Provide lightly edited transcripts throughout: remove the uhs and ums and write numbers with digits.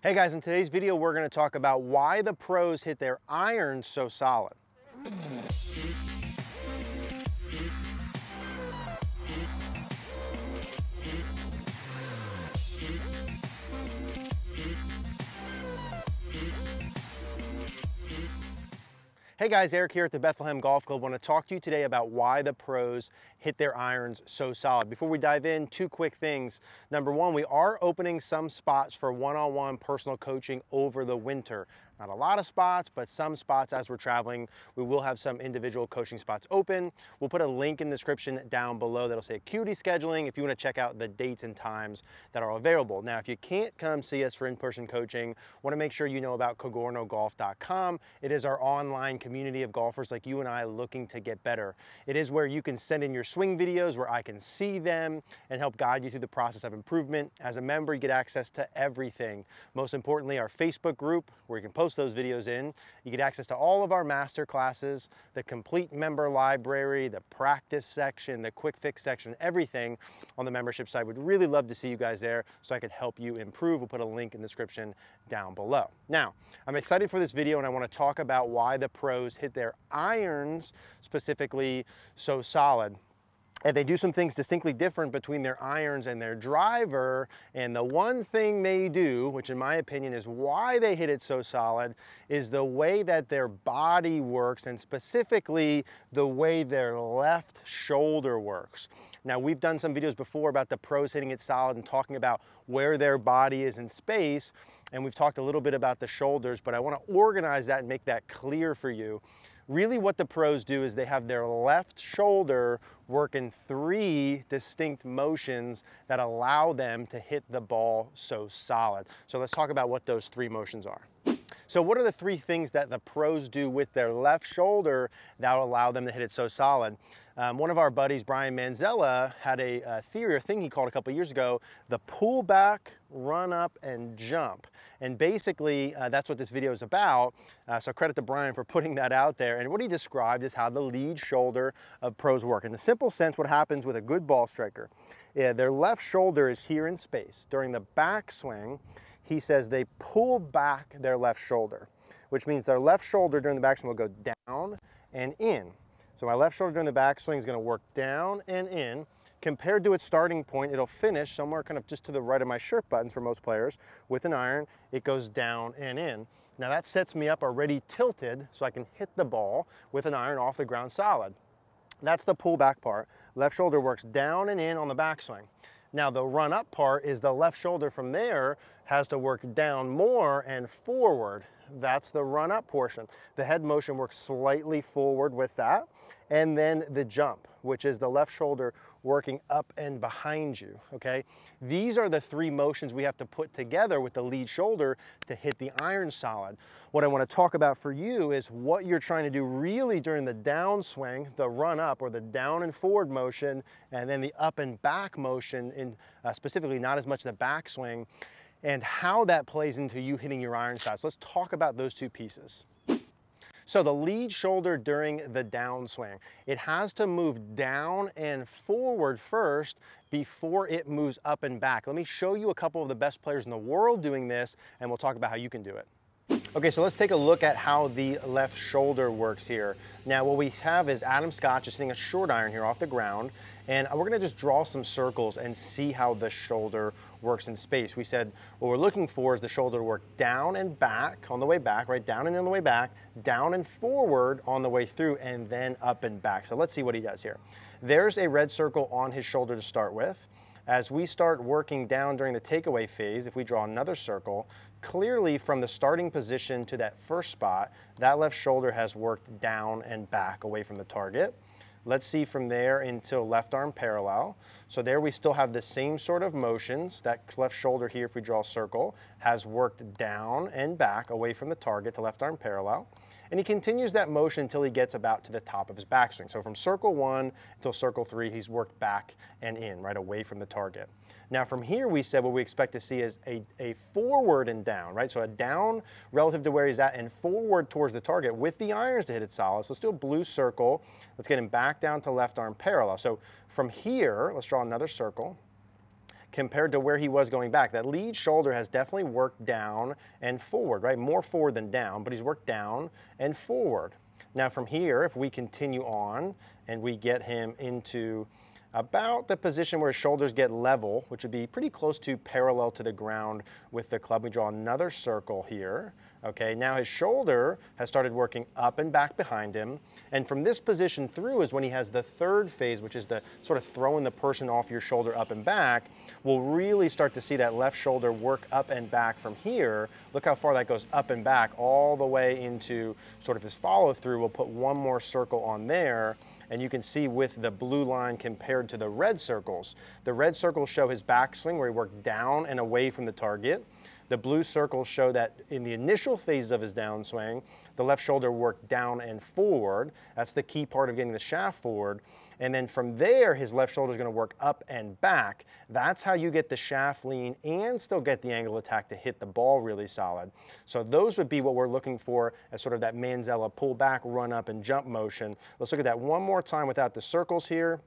Hey guys, in today's video, we're going to talk about why the pros hit their irons so solid. Hey guys, Eric here at the Bethlehem Golf Club. I want to talk to you today about why the pros hit their irons so solid. Before we dive in, two quick things. Number one, we are opening some spots for one-on-one personal coaching over the winter. Not a lot of spots, but some spots as we're traveling. We will have some individual coaching spots open. We'll put a link in the description down below that'll say Acuity Scheduling if you want to check out the dates and times that are available. Now, if you can't come see us for in-person coaching, want to make sure you know about CogornoGolf.com. It is our online community of golfers like you and I looking to get better. It is where you can send in your swing videos where I can see them and help guide you through the process of improvement. As a member, you get access to everything. Most importantly, our Facebook group where you can post those videos in. You get access to all of our master classes, the complete member library, the practice section, the quick fix section, everything on the membership site. Would really love to see you guys there so I could help you improve. We'll put a link in the description down below. Now, I'm excited for this video and I want to talk about why the pros hit their irons specifically so solid. And they do some things distinctly different between their irons and their driver. And the one thing they do, which in my opinion is why they hit it so solid, is the way that their body works, and specifically the way their left shoulder works. Now, we've done some videos before about the pros hitting it solid and talking about where their body is in space. And we've talked a little bit about the shoulders, but I want to organize that and make that clear for you. Really what the pros do is they have their left shoulder work in three distinct motions that allow them to hit the ball so solid. So let's talk about what those three motions are. So what are the three things that the pros do with their left shoulder that will allow them to hit it so solid? One of our buddies, Brian Manzella, had a theory or thing he called a couple years ago, the pull back, run up, and jump. And basically, that's what this video is about. So credit to Brian for putting that out there. And what he described is how the lead shoulder of pros work. In the simple sense, what happens with a good ball striker, their left shoulder is here in space. During the backswing, he says they pull back their left shoulder, which means their left shoulder during the backswing will go down and in. So my left shoulder during the backswing is going to work down and in. Compared to its starting point, it'll finish somewhere kind of just to the right of my shirt buttons for most players. With an iron, it goes down and in. Now that sets me up already tilted so I can hit the ball with an iron off the ground solid. That's the pull back part. Left shoulder works down and in on the backswing. Now the run up part is the left shoulder from there has to work down more and forward. That's the run up portion. The head motion works slightly forward with that. And then the jump, which is the left shoulder working up and behind you, okay? These are the three motions we have to put together with the lead shoulder to hit the iron solid. What I want to talk about for you is what you're trying to do really during the downswing, the run up or the down and forward motion, and then the up and back motion, in specifically not as much the backswing, and how that plays into you hitting your iron side. So let's talk about those two pieces. So the lead shoulder during the downswing, it has to move down and forward first before it moves up and back. Let me show you a couple of the best players in the world doing this, and we'll talk about how you can do it. Okay, so let's take a look at how the left shoulder works here. Now what we have is Adam Scott just hitting a short iron here off the ground, and we're gonna just draw some circles and see how the shoulder works in space. We said what we're looking for is the shoulder to work down and back on the way back, right? Down and on the way back, down and forward on the way through, and then up and back. So let's see what he does here. There's a red circle on his shoulder to start with. As we start working down during the takeaway phase, if we draw another circle, clearly from the starting position to that first spot, that left shoulder has worked down and back away from the target. Let's see from there until left arm parallel. So there we still have the same sort of motions. That left shoulder here, if we draw a circle, has worked down and back away from the target to left arm parallel. And he continues that motion until he gets about to the top of his backswing. So from circle 1 until circle 3, he's worked back and in, right away from the target. Now from here, we said what we expect to see is a forward and down, right? So a down relative to where he's at and forward towards the target with the irons to hit it solid. So let's do a blue circle. Let's get him back down to left arm parallel. So from here, let's draw another circle. compared to where he was going back. That lead shoulder has definitely worked down and forward, right? More forward than down, but he's worked down and forward. Now from here, if we continue on and we get him into about the position where his shoulders get level, which would be pretty close to parallel to the ground with the club, we draw another circle here. Okay, now his shoulder has started working up and back behind him. And from this position through is when he has the third phase, which is the sort of throwing the person off your shoulder up and back. We'll really start to see that left shoulder work up and back from here. Look how far that goes up and back all the way into sort of his follow through. We'll put one more circle on there. And you can see with the blue line compared to the red circles show his backswing where he worked down and away from the target. The blue circles show that in the initial phase of his downswing, the left shoulder worked down and forward. That's the key part of getting the shaft forward. And then from there, his left shoulder is going to work up and back. That's how you get the shaft lean and still get the angle attack to hit the ball really solid. So those would be what we're looking for as sort of that Manzella pull back, run up, and jump motion. Let's look at that one more time without the circles here.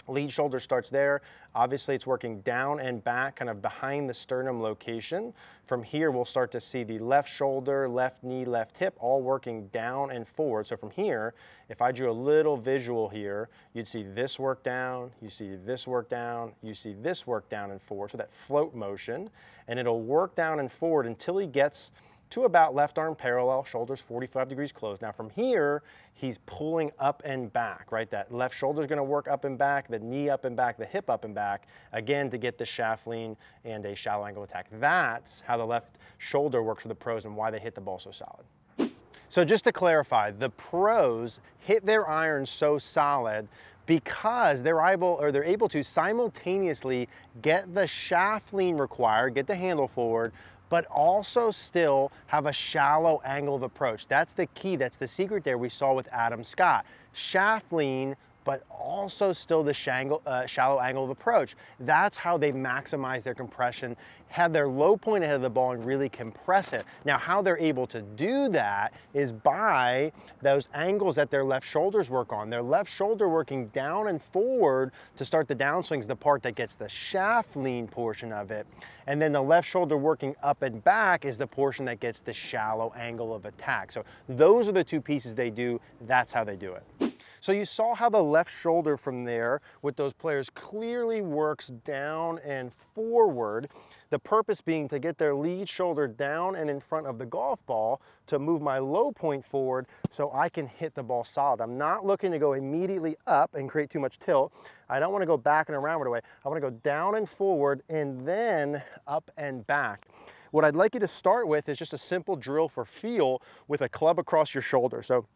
Lead shoulder starts there. Obviously, it's working down and back, kind of behind the sternum location. From here, we'll start to see the left shoulder, left knee, left hip, all working down and forward. So from here, if I drew a little visual here, you'd see this work down, you see this work down, you see this work down and forward. So that float motion, and it'll work down and forward until he gets to about left arm parallel, shoulders 45 degrees closed. Now from here, he's pulling up and back, right? That left shoulder is going to work up and back, the knee up and back, the hip up and back, again, to get the shaft lean and a shallow angle attack. That's how the left shoulder works for the pros and why they hit the ball so solid. So just to clarify, the pros hit their irons so solid because they're able to simultaneously get the shaft lean required, get the handle forward, but also still have a shallow angle of approach. That's the key, that's the secret there we saw with Adam Scott. Shaft lean, but also still the shallow angle of approach. That's how they maximize their compression, have their low point ahead of the ball and really compress it. Now, how they're able to do that is by those angles that their left shoulders work on. Their left shoulder working down and forward to start the downswing is the part that gets the shaft lean portion of it. And then the left shoulder working up and back is the portion that gets the shallow angle of attack. So those are the two pieces they do. That's how they do it. So you saw how the left shoulder from there with those players clearly works down and forward. The purpose being to get their lead shoulder down and in front of the golf ball to move my low point forward so I can hit the ball solid. I'm not looking to go immediately up and create too much tilt. I don't want to go back and around right away. I want to go down and forward and then up and back. What I'd like you to start with is just a simple drill for feel with a club across your shoulder. So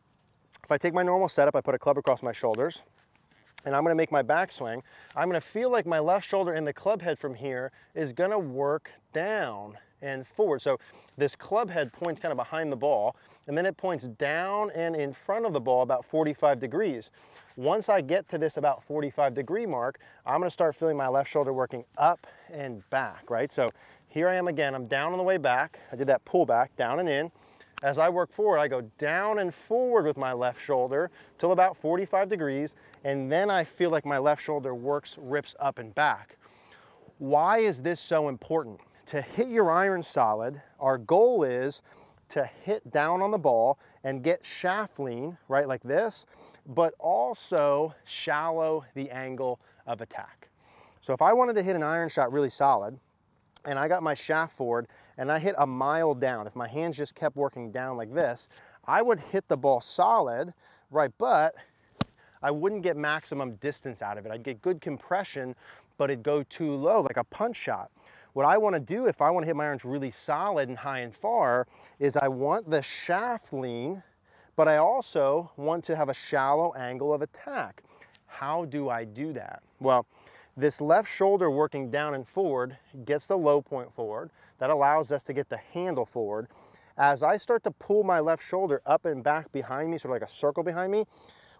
if I take my normal setup, I put a club across my shoulders, and I'm going to make my backswing. I'm going to feel like my left shoulder and the club head from here is going to work down and forward. So this club head points kind of behind the ball, and then it points down and in front of the ball about 45 degrees. Once I get to this about 45-degree mark, I'm going to start feeling my left shoulder working up and back, right? So here I am again. I'm down on the way back. I did that pull back, down and in. As I work forward, I go down and forward with my left shoulder till about 45 degrees, and then I feel like my left shoulder rips up and back. Why is this so important? To hit your iron solid, our goal is to hit down on the ball and get shaft lean, right, like this, but also shallow the angle of attack. So if I wanted to hit an iron shot really solid, and I got my shaft forward and I hit a mile down, if my hands just kept working down like this, I would hit the ball solid, right, but I wouldn't get maximum distance out of it. I'd get good compression, but it'd go too low, like a punch shot. What I want to do if I want to hit my irons really solid and high and far is I want the shaft lean, but I also want to have a shallow angle of attack. How do I do that? Well, this left shoulder working down and forward gets the low point forward. That allows us to get the handle forward. As I start to pull my left shoulder up and back behind me, sort of like a circle behind me,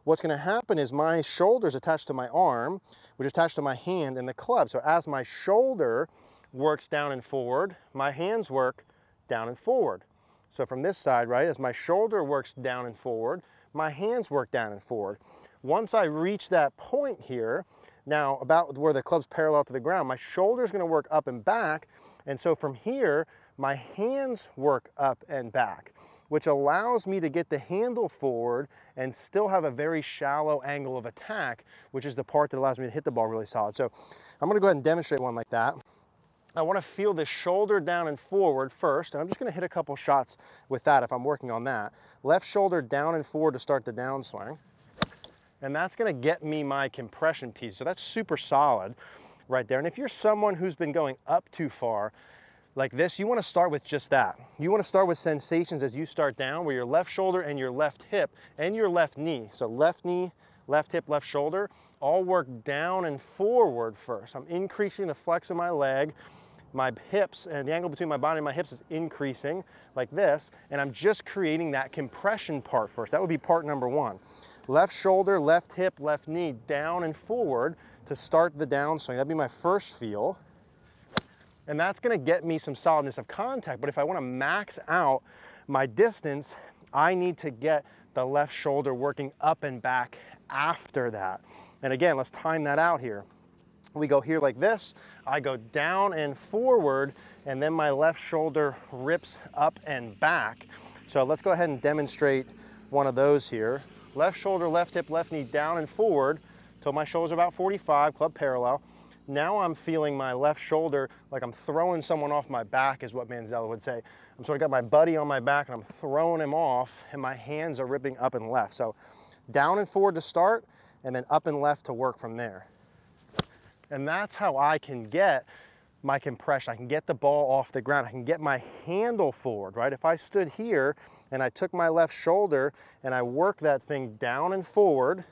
what's going to happen is my shoulder's attached to my arm, which is attached to my hand and the club. So as my shoulder works down and forward, my hands work down and forward. So from this side, right, as my shoulder works down and forward, my hands work down and forward. Once I reach that point here, now about where the club's parallel to the ground, my shoulder's gonna work up and back. And so from here, my hands work up and back, which allows me to get the handle forward and still have a very shallow angle of attack, which is the part that allows me to hit the ball really solid. So I'm gonna go ahead and demonstrate one like that. I wanna feel the shoulder down and forward first, and I'm just gonna hit a couple shots with that if I'm working on that. Left shoulder down and forward to start the downswing. And that's gonna get me my compression piece. So that's super solid right there. And if you're someone who's been going up too far, like this, you wanna start with just that. You wanna start with sensations as you start down, where your left shoulder and your left hip and your left knee, so left knee, left hip, left shoulder, all work down and forward first. I'm increasing the flex of my leg. My hips and the angle between my body and my hips is increasing like this, and I'm just creating that compression part first. That would be part number one. Left shoulder, left hip, left knee, down and forward to start the downswing. That'd be my first feel. And that's gonna get me some solidness of contact. But if I wanna max out my distance, I need to get the left shoulder working up and back after that. And again, let's time that out here. We go here like this, I go down and forward, and then my left shoulder rips up and back. So let's go ahead and demonstrate one of those here. Left shoulder, left hip, left knee, down and forward till my shoulder's about 45, club parallel. Now I'm feeling my left shoulder like I'm throwing someone off my back, is what Manzella would say. I'm sort of got my buddy on my back and I'm throwing him off, and my hands are ripping up and left. So down and forward to start, and then up and left to work from there. And that's how I can get my compression. I can get the ball off the ground. I can get my handle forward, right? If I stood here and I took my left shoulder and I work that thing down and forward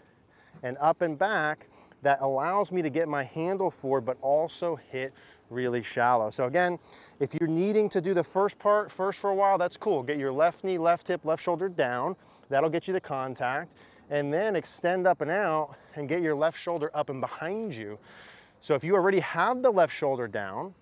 and up and back, that allows me to get my handle forward, but also hit really shallow. So again, if you're needing to do the first part first for a while, that's cool. Get your left knee, left hip, left shoulder down. That'll get you the contact. And then extend up and out and get your left shoulder up and behind you. So if you already have the left shoulder down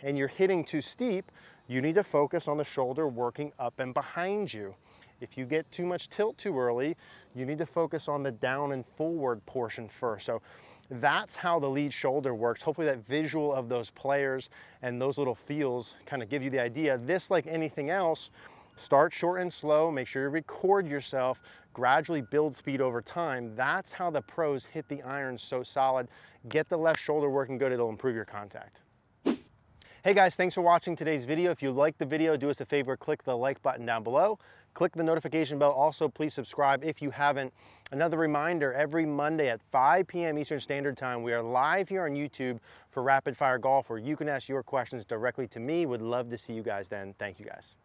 and you're hitting too steep, you need to focus on the shoulder working up and behind you. If you get too much tilt too early, you need to focus on the down and forward portion first. So that's how the lead shoulder works. Hopefully that visual of those players and those little feels kind of give you the idea. This, like anything else, start short and slow, make sure you record yourself, gradually build speed over time. That's how the pros hit the irons so solid. Get the left shoulder working good, it'll improve your contact. Hey guys, thanks for watching today's video. If you liked the video, do us a favor, click the like button down below. Click the notification bell. Also, please subscribe if you haven't. Another reminder, every Monday at 5 p.m. Eastern Standard Time, we are live here on YouTube for Rapid Fire Golf, where you can ask your questions directly to me. Would love to see you guys then. Thank you guys.